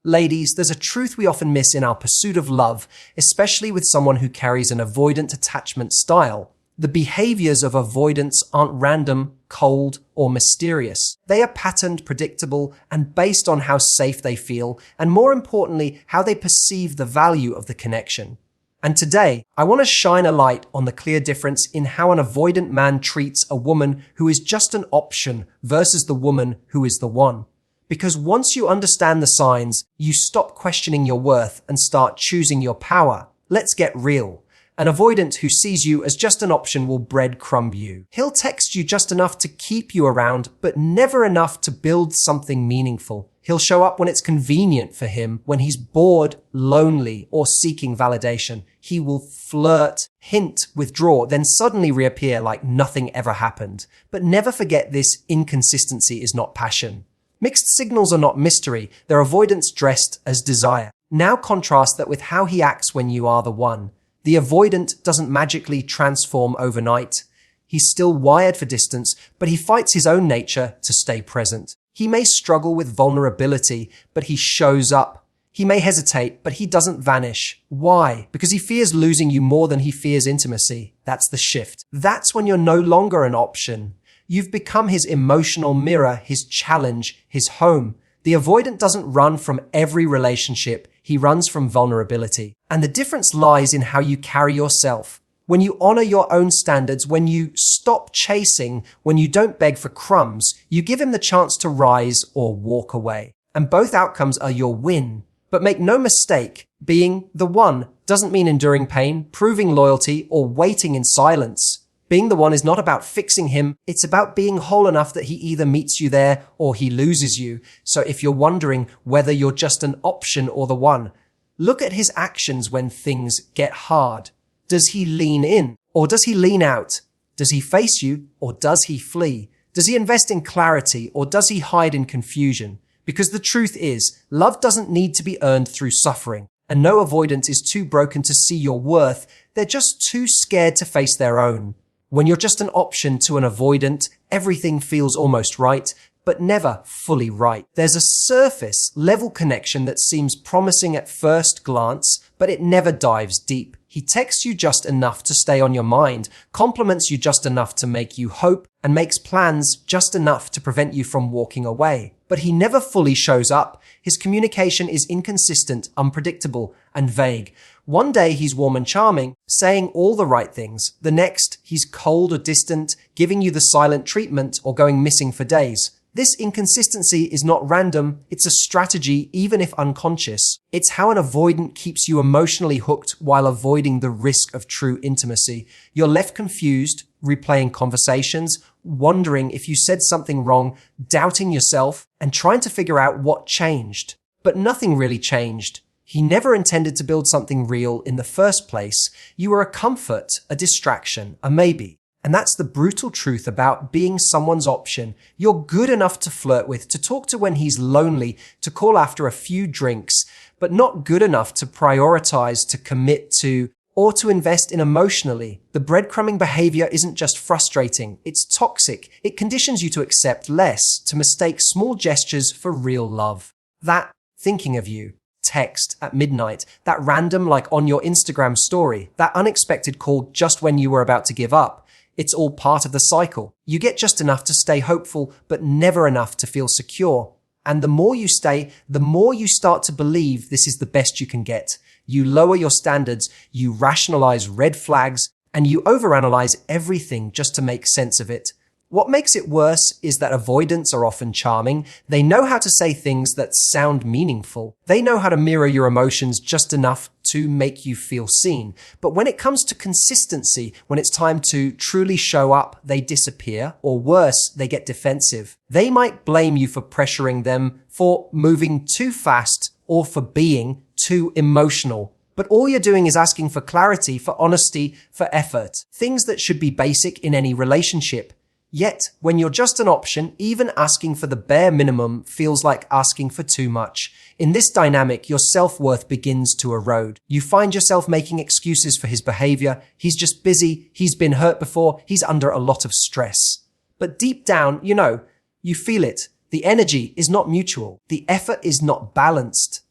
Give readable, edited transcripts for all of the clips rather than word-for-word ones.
Ladies, there's a truth we often miss in our pursuit of love, especially with someone who carries an avoidant attachment style. The behaviors of avoidants aren't random, cold, or mysterious. They are patterned, predictable, and based on how safe they feel, and more importantly, how they perceive the value of the connection. And today, I want to shine a light on the clear difference in how an avoidant man treats a woman who is just an option versus the woman who is the one. Because once you understand the signs, you stop questioning your worth and start choosing your power. Let's get real. An avoidant who sees you as just an option will breadcrumb you. He'll text you just enough to keep you around, but never enough to build something meaningful. He'll show up when it's convenient for him, when he's bored, lonely, or seeking validation. He will flirt, hint, withdraw, then suddenly reappear like nothing ever happened. But never forget this: inconsistency is not passion. Mixed signals are not mystery. They're avoidance dressed as desire. Now contrast that with how he acts when you are the one. The avoidant doesn't magically transform overnight. He's still wired for distance, but he fights his own nature to stay present. He may struggle with vulnerability, but he shows up. He may hesitate, but he doesn't vanish. Why? Because he fears losing you more than he fears intimacy. That's the shift. That's when you're no longer an option. You've become his emotional mirror, his challenge, his home. The avoidant doesn't run from every relationship. He runs from vulnerability. And the difference lies in how you carry yourself. When you honor your own standards, when you stop chasing, when you don't beg for crumbs, you give him the chance to rise or walk away. And both outcomes are your win. But make no mistake, being the one doesn't mean enduring pain, proving loyalty, or waiting in silence. Being the one is not about fixing him. It's about being whole enough that he either meets you there or he loses you. So if you're wondering whether you're just an option or the one, look at his actions when things get hard. Does he lean in or does he lean out? Does he face you or does he flee? Does he invest in clarity or does he hide in confusion? Because the truth is, love doesn't need to be earned through suffering. And no avoidant is too broken to see your worth. They're just too scared to face their own. When you're just an option to an avoidant, everything feels almost right, but never fully right. There's a surface level connection that seems promising at first glance, but it never dives deep. He texts you just enough to stay on your mind, compliments you just enough to make you hope, and makes plans just enough to prevent you from walking away. But he never fully shows up. His communication is inconsistent, unpredictable, and vague. One day he's warm and charming, saying all the right things. The next, he's cold or distant, giving you the silent treatment or going missing for days. This inconsistency is not random, it's a strategy even if unconscious. It's how an avoidant keeps you emotionally hooked while avoiding the risk of true intimacy. You're left confused, replaying conversations, wondering if you said something wrong, doubting yourself, and trying to figure out what changed. But nothing really changed. He never intended to build something real in the first place. You were a comfort, a distraction, a maybe. And that's the brutal truth about being someone's option. You're good enough to flirt with, to talk to when he's lonely, to call after a few drinks, but not good enough to prioritize, to commit to, or to invest in emotionally. The breadcrumbing behavior isn't just frustrating, it's toxic. It conditions you to accept less, to mistake small gestures for real love. That thinking of you text at midnight, that random like on your Instagram story, that unexpected call just when you were about to give up. It's all part of the cycle. You get just enough to stay hopeful, but never enough to feel secure. And the more you stay, the more you start to believe this is the best you can get. You lower your standards, you rationalize red flags, and you overanalyze everything just to make sense of it. What makes it worse is that avoidants are often charming. They know how to say things that sound meaningful. They know how to mirror your emotions just enough to make you feel seen. But when it comes to consistency, when it's time to truly show up, they disappear, or worse, they get defensive. They might blame you for pressuring them, for moving too fast, or for being too emotional. But all you're doing is asking for clarity, for honesty, for effort. Things that should be basic in any relationship. Yet, when you're just an option, even asking for the bare minimum feels like asking for too much. In this dynamic, your self-worth begins to erode. You find yourself making excuses for his behavior. He's just busy. He's been hurt before. He's under a lot of stress. But deep down, you feel it. The energy is not mutual. The effort is not balanced.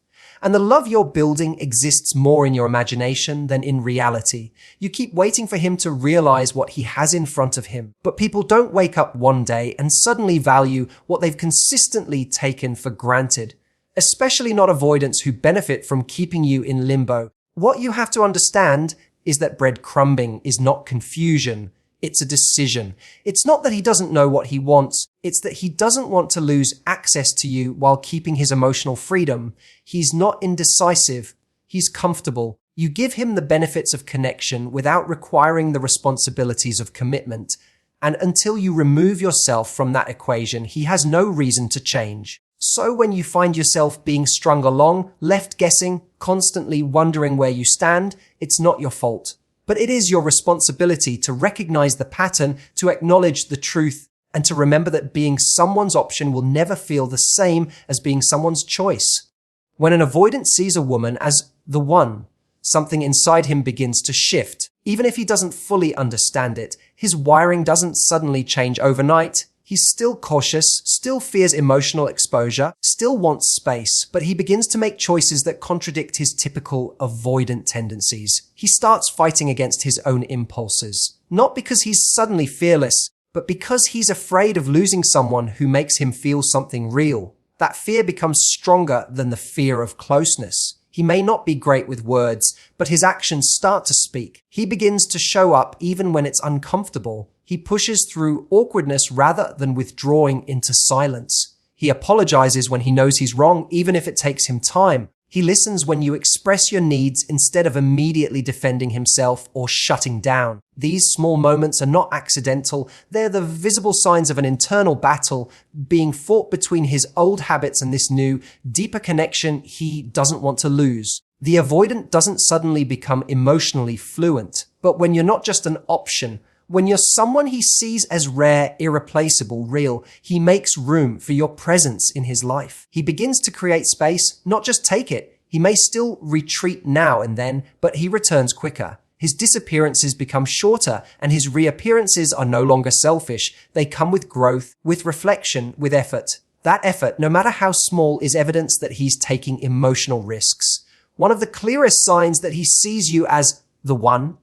And the love you're building exists more in your imagination than in reality. You keep waiting for him to realize what he has in front of him. But people don't wake up one day and suddenly value what they've consistently taken for granted. Especially not avoidants who benefit from keeping you in limbo. What you have to understand is that breadcrumbing is not confusion. It's a decision. It's not that he doesn't know what he wants. It's that he doesn't want to lose access to you while keeping his emotional freedom. He's not indecisive. He's comfortable. You give him the benefits of connection without requiring the responsibilities of commitment. And until you remove yourself from that equation, he has no reason to change. So when you find yourself being strung along, left guessing, constantly wondering where you stand, it's not your fault. But it is your responsibility to recognize the pattern, to acknowledge the truth, and to remember that being someone's option will never feel the same as being someone's choice. When an avoidant sees a woman as the one, something inside him begins to shift. Even if he doesn't fully understand it, his wiring doesn't suddenly change overnight. He's still cautious, still fears emotional exposure, still wants space, but he begins to make choices that contradict his typical avoidant tendencies. He starts fighting against his own impulses. Not because he's suddenly fearless, but because he's afraid of losing someone who makes him feel something real. That fear becomes stronger than the fear of closeness. He may not be great with words, but his actions start to speak. He begins to show up even when it's uncomfortable. He pushes through awkwardness rather than withdrawing into silence. He apologizes when he knows he's wrong, even if it takes him time. He listens when you express your needs instead of immediately defending himself or shutting down. These small moments are not accidental. They're the visible signs of an internal battle being fought between his old habits and this new, deeper connection he doesn't want to lose. The avoidant doesn't suddenly become emotionally fluent, but when you're not just an option, when you're someone he sees as rare, irreplaceable, real, he makes room for your presence in his life. He begins to create space, not just take it. He may still retreat now and then, but he returns quicker. His disappearances become shorter, and his reappearances are no longer selfish. They come with growth, with reflection, with effort. That effort, no matter how small, is evidence that he's taking emotional risks. One of the clearest signs that he sees you as the one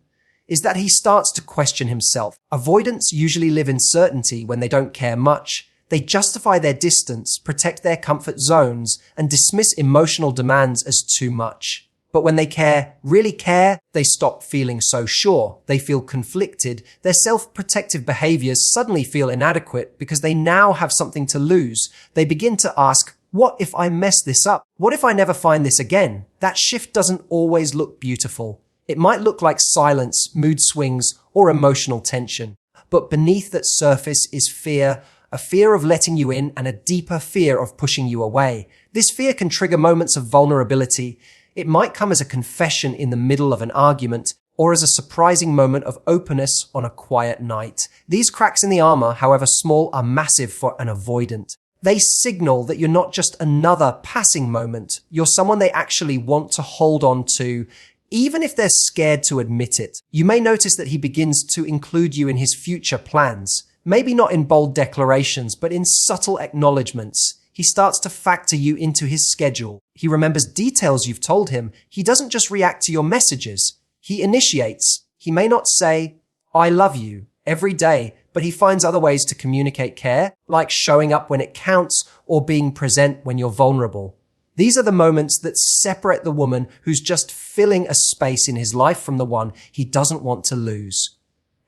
is that he starts to question himself. Avoidants usually live in certainty when they don't care much. They justify their distance, protect their comfort zones, and dismiss emotional demands as too much. But when they care, really care, they stop feeling so sure. They feel conflicted. Their self-protective behaviors suddenly feel inadequate because they now have something to lose. They begin to ask, what if I mess this up? What if I never find this again? That shift doesn't always look beautiful. It might look like silence, mood swings, or emotional tension. But beneath that surface is fear, a fear of letting you in and a deeper fear of pushing you away. This fear can trigger moments of vulnerability. It might come as a confession in the middle of an argument, or as a surprising moment of openness on a quiet night. These cracks in the armor, however small, are massive for an avoidant. They signal that you're not just another passing moment. You're someone they actually want to hold on to, even if they're scared to admit it. You may notice that he begins to include you in his future plans. Maybe not in bold declarations, but in subtle acknowledgements. He starts to factor you into his schedule. He remembers details you've told him. He doesn't just react to your messages. He initiates. He may not say, I love you, every day, but he finds other ways to communicate care, like showing up when it counts or being present when you're vulnerable. These are the moments that separate the woman who's just filling a space in his life from the one he doesn't want to lose.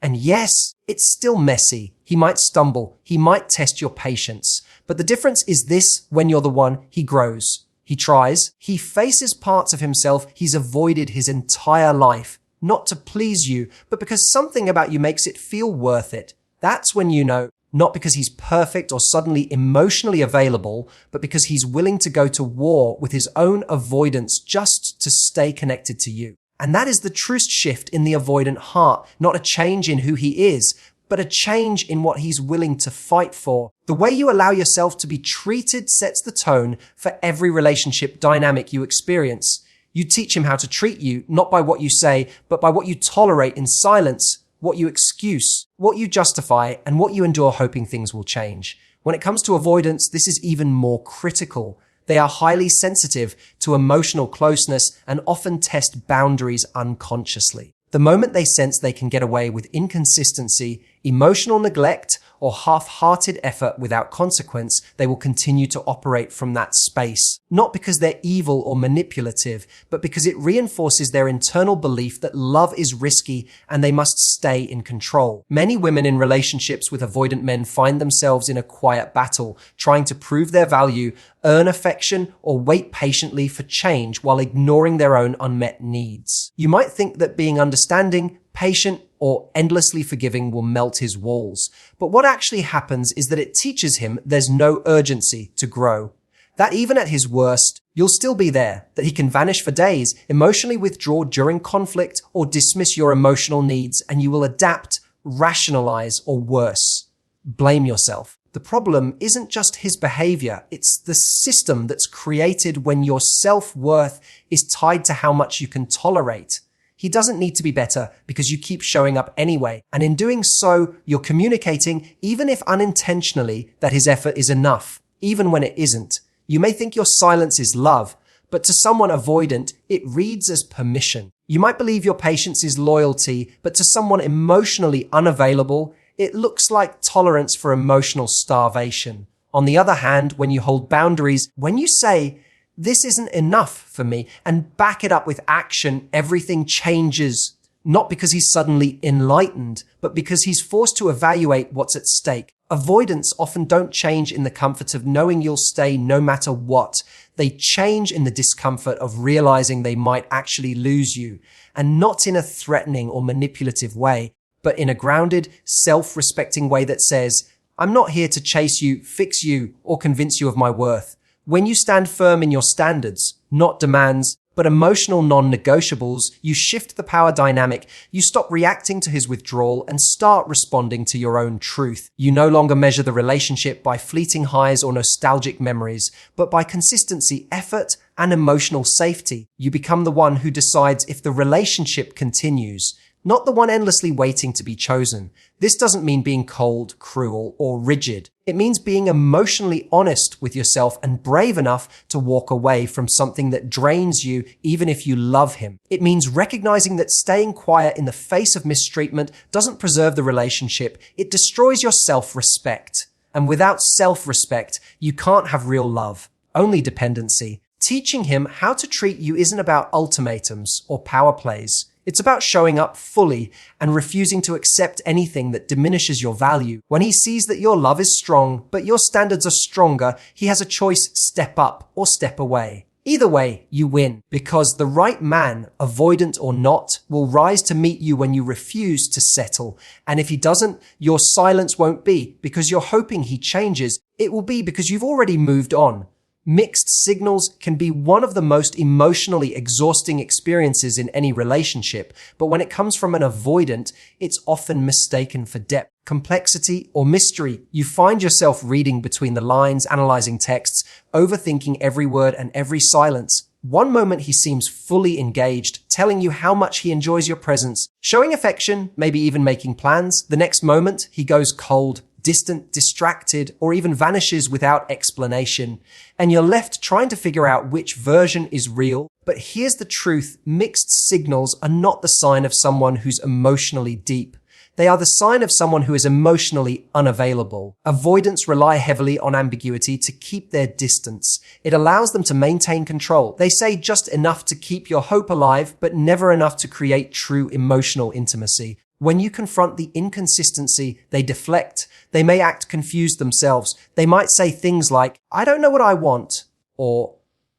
And yes, it's still messy. He might stumble. He might test your patience. But the difference is this: when you're the one, he grows. He tries. He faces parts of himself he's avoided his entire life, not to please you, but because something about you makes it feel worth it. That's when you know, not because he's perfect or suddenly emotionally available, but because he's willing to go to war with his own avoidance just to stay connected to you. And that is the truest shift in the avoidant heart, not a change in who he is, but a change in what he's willing to fight for. The way you allow yourself to be treated sets the tone for every relationship dynamic you experience. You teach him how to treat you, not by what you say, but by what you tolerate in silence, what you excuse, what you justify, and what you endure hoping things will change. When it comes to avoidance, this is even more critical. They are highly sensitive to emotional closeness and often test boundaries unconsciously. The moment they sense they can get away with inconsistency, emotional neglect, or half-hearted effort without consequence, they will continue to operate from that space. Not because they're evil or manipulative, but because it reinforces their internal belief that love is risky and they must stay in control. Many women in relationships with avoidant men find themselves in a quiet battle, trying to prove their value, earn affection, or wait patiently for change while ignoring their own unmet needs. You might think that being understanding, patient, or endlessly forgiving will melt his walls. But what actually happens is that it teaches him there's no urgency to grow. That even at his worst, you'll still be there, that he can vanish for days, emotionally withdraw during conflict, or dismiss your emotional needs, and you will adapt, rationalize, or worse, blame yourself. The problem isn't just his behavior, it's the system that's created when your self-worth is tied to how much you can tolerate. He doesn't need to be better because you keep showing up anyway. And in doing so, you're communicating, even if unintentionally, that his effort is enough, even when it isn't. You may think your silence is love, but to someone avoidant, it reads as permission. You might believe your patience is loyalty, but to someone emotionally unavailable, it looks like tolerance for emotional starvation. On the other hand, when you hold boundaries, when you say, "This isn't enough for me," and back it up with action, everything changes. Not because he's suddenly enlightened, but because he's forced to evaluate what's at stake. Avoidants often don't change in the comfort of knowing you'll stay no matter what. They change in the discomfort of realizing they might actually lose you, and not in a threatening or manipulative way, but in a grounded, self-respecting way that says, "I'm not here to chase you, fix you, or convince you of my worth." When you stand firm in your standards, not demands, but emotional non-negotiables, you shift the power dynamic, you stop reacting to his withdrawal and start responding to your own truth. You no longer measure the relationship by fleeting highs or nostalgic memories, but by consistency, effort, and emotional safety. You become the one who decides if the relationship continues, not the one endlessly waiting to be chosen. This doesn't mean being cold, cruel, or rigid. It means being emotionally honest with yourself and brave enough to walk away from something that drains you even if you love him. It means recognizing that staying quiet in the face of mistreatment doesn't preserve the relationship. It destroys your self-respect. And without self-respect, you can't have real love, only dependency. Teaching him how to treat you isn't about ultimatums or power plays. It's about showing up fully and refusing to accept anything that diminishes your value. When he sees that your love is strong, but your standards are stronger, he has a choice: step up or step away. Either way, you win, because the right man, avoidant or not, will rise to meet you when you refuse to settle. And if he doesn't, your silence won't be because you're hoping he changes. It will be because you've already moved on. Mixed signals can be one of the most emotionally exhausting experiences in any relationship, but when it comes from an avoidant, it's often mistaken for depth, complexity, or mystery. You find yourself reading between the lines, analyzing texts, overthinking every word and every silence. One moment he seems fully engaged, telling you how much he enjoys your presence, showing affection, maybe even making plans. The next moment, he goes cold, distant, distracted, or even vanishes without explanation. And you're left trying to figure out which version is real. But here's the truth: mixed signals are not the sign of someone who's emotionally deep. They are the sign of someone who is emotionally unavailable. Avoidants rely heavily on ambiguity to keep their distance. It allows them to maintain control. They say just enough to keep your hope alive, but never enough to create true emotional intimacy. When you confront the inconsistency, they deflect. They may act confused themselves. They might say things like, "I don't know what I want," or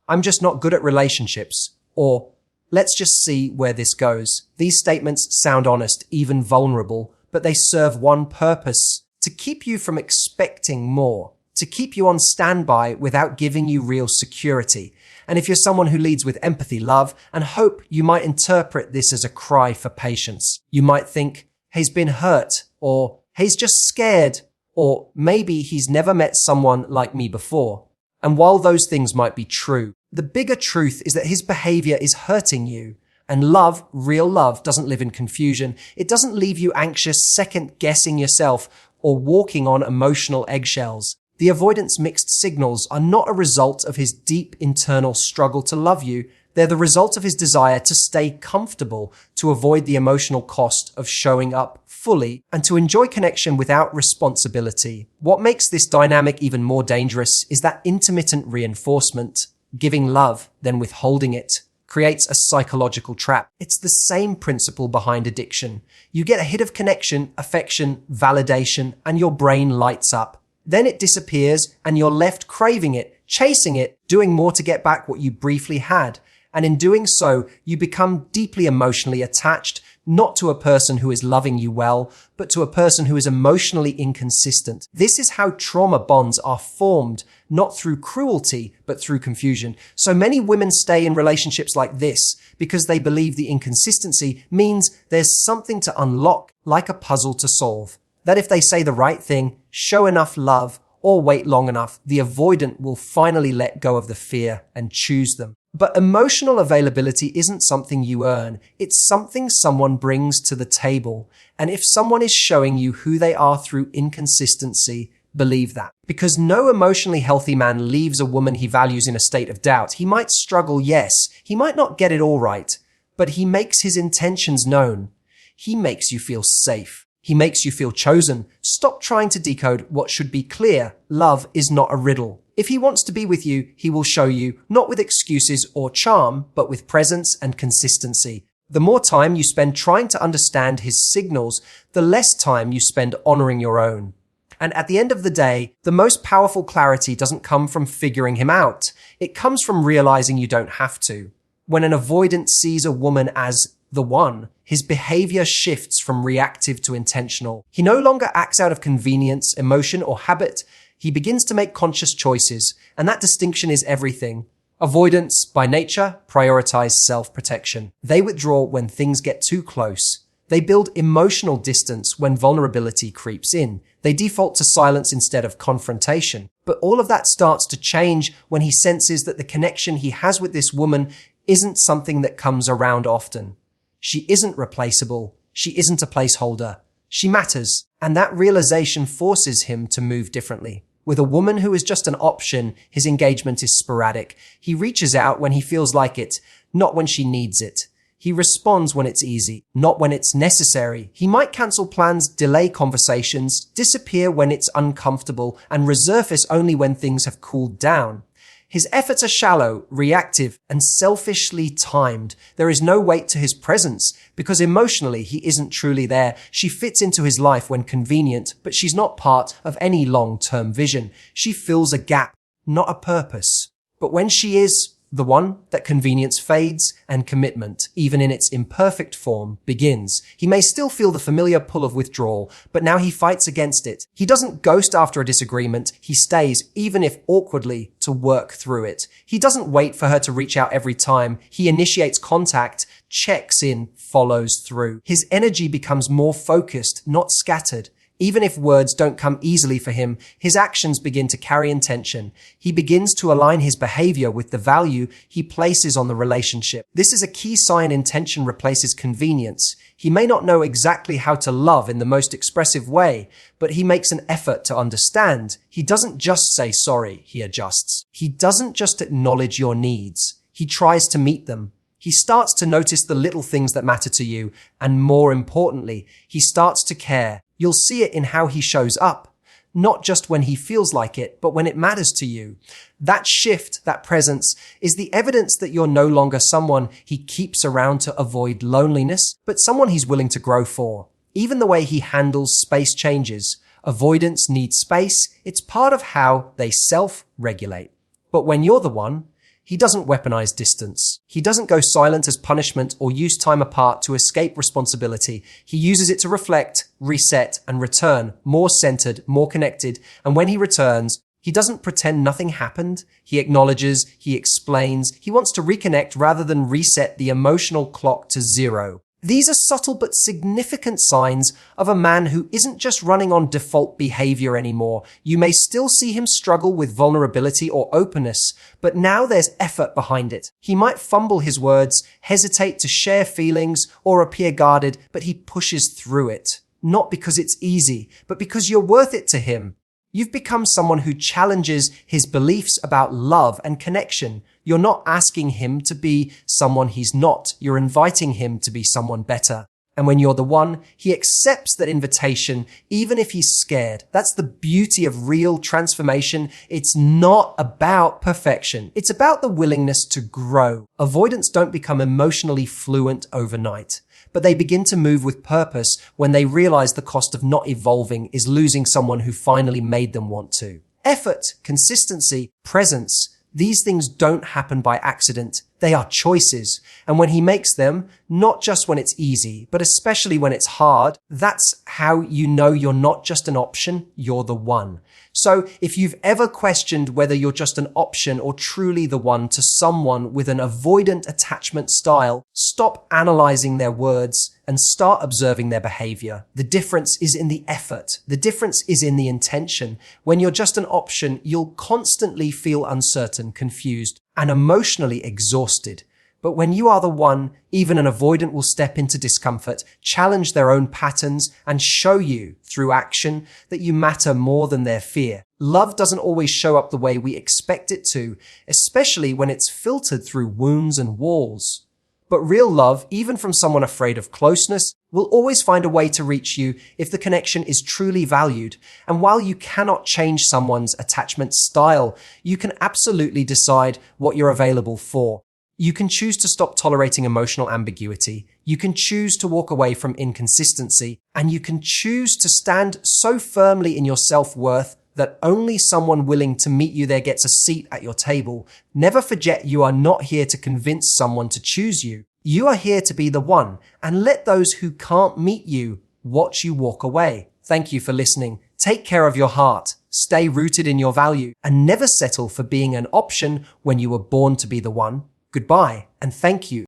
"I'm just not good at relationships," or "Let's just see where this goes." These statements sound honest, even vulnerable, but they serve one purpose: to keep you from expecting more, to keep you on standby without giving you real security. And if you're someone who leads with empathy, love, and hope, you might interpret this as a cry for patience. You might think, "He's been hurt," or "He's just scared," or maybe "He's never met someone like me before." And while those things might be true, the bigger truth is that his behavior is hurting you. And love, real love, doesn't live in confusion. It doesn't leave you anxious, second-guessing yourself, or walking on emotional eggshells. The avoidant's mixed signals are not a result of his deep internal struggle to love you. They're the result of his desire to stay comfortable, to avoid the emotional cost of showing up fully, and to enjoy connection without responsibility. What makes this dynamic even more dangerous is that intermittent reinforcement. Giving love, then withholding it, creates a psychological trap. It's the same principle behind addiction. You get a hit of connection, affection, validation, and your brain lights up. Then it disappears and you're left craving it, chasing it, doing more to get back what you briefly had. And in doing so, you become deeply emotionally attached, not to a person who is loving you well, but to a person who is emotionally inconsistent. This is how trauma bonds are formed, not through cruelty, but through confusion. So many women stay in relationships like this because they believe the inconsistency means there's something to unlock, like a puzzle to solve. That if they say the right thing, show enough love, or wait long enough, the avoidant will finally let go of the fear and choose them. But emotional availability isn't something you earn. It's something someone brings to the table. And if someone is showing you who they are through inconsistency, believe that. Because no emotionally healthy man leaves a woman he values in a state of doubt. He might struggle, yes. He might not get it all right. But he makes his intentions known. He makes you feel safe. He makes you feel chosen. Stop trying to decode what should be clear. Love is not a riddle. If he wants to be with you, he will show you, not with excuses or charm, but with presence and consistency. The more time you spend trying to understand his signals, the less time you spend honoring your own. And at the end of the day, the most powerful clarity doesn't come from figuring him out. It comes from realizing you don't have to. When an avoidant sees a woman as the one, his behavior shifts from reactive to intentional. He no longer acts out of convenience, emotion, or habit. He begins to make conscious choices, and that distinction is everything. Avoidants, by nature, prioritize self-protection. They withdraw when things get too close. They build emotional distance when vulnerability creeps in. They default to silence instead of confrontation. But all of that starts to change when he senses that the connection he has with this woman isn't something that comes around often. She isn't replaceable. She isn't a placeholder. She matters. And that realization forces him to move differently. With a woman who is just an option, his engagement is sporadic. He reaches out when he feels like it, not when she needs it. He responds when it's easy, not when it's necessary. He might cancel plans, delay conversations, disappear when it's uncomfortable, and resurface only when things have cooled down. His efforts are shallow, reactive, and selfishly timed. There is no weight to his presence because emotionally he isn't truly there. She fits into his life when convenient, but she's not part of any long-term vision. She fills a gap, not a purpose. But when she is the one, that convenience fades and commitment, even in its imperfect form, begins. He may still feel the familiar pull of withdrawal, but now he fights against it. He doesn't ghost after a disagreement. He stays, even if awkwardly, to work through it. He doesn't wait for her to reach out every time. He initiates contact, checks in, follows through. His energy becomes more focused, not scattered. Even if words don't come easily for him, his actions begin to carry intention. He begins to align his behavior with the value he places on the relationship. This is a key sign intention replaces convenience. He may not know exactly how to love in the most expressive way, but he makes an effort to understand. He doesn't just say sorry, he adjusts. He doesn't just acknowledge your needs. He tries to meet them. He starts to notice the little things that matter to you, and more importantly, he starts to care. You'll see it in how he shows up, not just when he feels like it, but when it matters to you. That shift, that presence, is the evidence that you're no longer someone he keeps around to avoid loneliness, but someone he's willing to grow for. Even the way he handles space changes. Avoidants need space. It's part of how they self-regulate. But when you're the one, he doesn't weaponize distance. He doesn't go silent as punishment or use time apart to escape responsibility. He uses it to reflect, reset, and return, more centered, more connected. And when he returns, he doesn't pretend nothing happened. He acknowledges, he explains. He wants to reconnect rather than reset the emotional clock to zero. These are subtle but significant signs of a man who isn't just running on default behavior anymore. You may still see him struggle with vulnerability or openness, but now there's effort behind it. He might fumble his words, hesitate to share feelings, or appear guarded, but he pushes through it. Not because it's easy, but because you're worth it to him. You've become someone who challenges his beliefs about love and connection. You're not asking him to be someone he's not. You're inviting him to be someone better. And when you're the one, he accepts that invitation, even if he's scared. That's the beauty of real transformation. It's not about perfection. It's about the willingness to grow. Avoidants don't become emotionally fluent overnight, but they begin to move with purpose when they realize the cost of not evolving is losing someone who finally made them want to. Effort, consistency, presence, these things don't happen by accident. They are choices. And when he makes them, not just when it's easy, but especially when it's hard, that's how you know you're not just an option, you're the one. So if you've ever questioned whether you're just an option or truly the one to someone with an avoidant attachment style, stop analyzing their words and start observing their behavior. The difference is in the effort. The difference is in the intention. When you're just an option, you'll constantly feel uncertain, confused, and emotionally exhausted. But when you are the one, even an avoidant will step into discomfort, challenge their own patterns, and show you, through action, that you matter more than their fear. Love doesn't always show up the way we expect it to, especially when it's filtered through wounds and walls. But real love, even from someone afraid of closeness, will always find a way to reach you if the connection is truly valued. And while you cannot change someone's attachment style, you can absolutely decide what you're available for. You can choose to stop tolerating emotional ambiguity. You can choose to walk away from inconsistency. And you can choose to stand so firmly in your self-worth that only someone willing to meet you there gets a seat at your table. Never forget you are not here to convince someone to choose you. You are here to be the one, and let those who can't meet you watch you walk away. Thank you for listening. Take care of your heart, stay rooted in your value, and never settle for being an option when you were born to be the one. Goodbye, and thank you.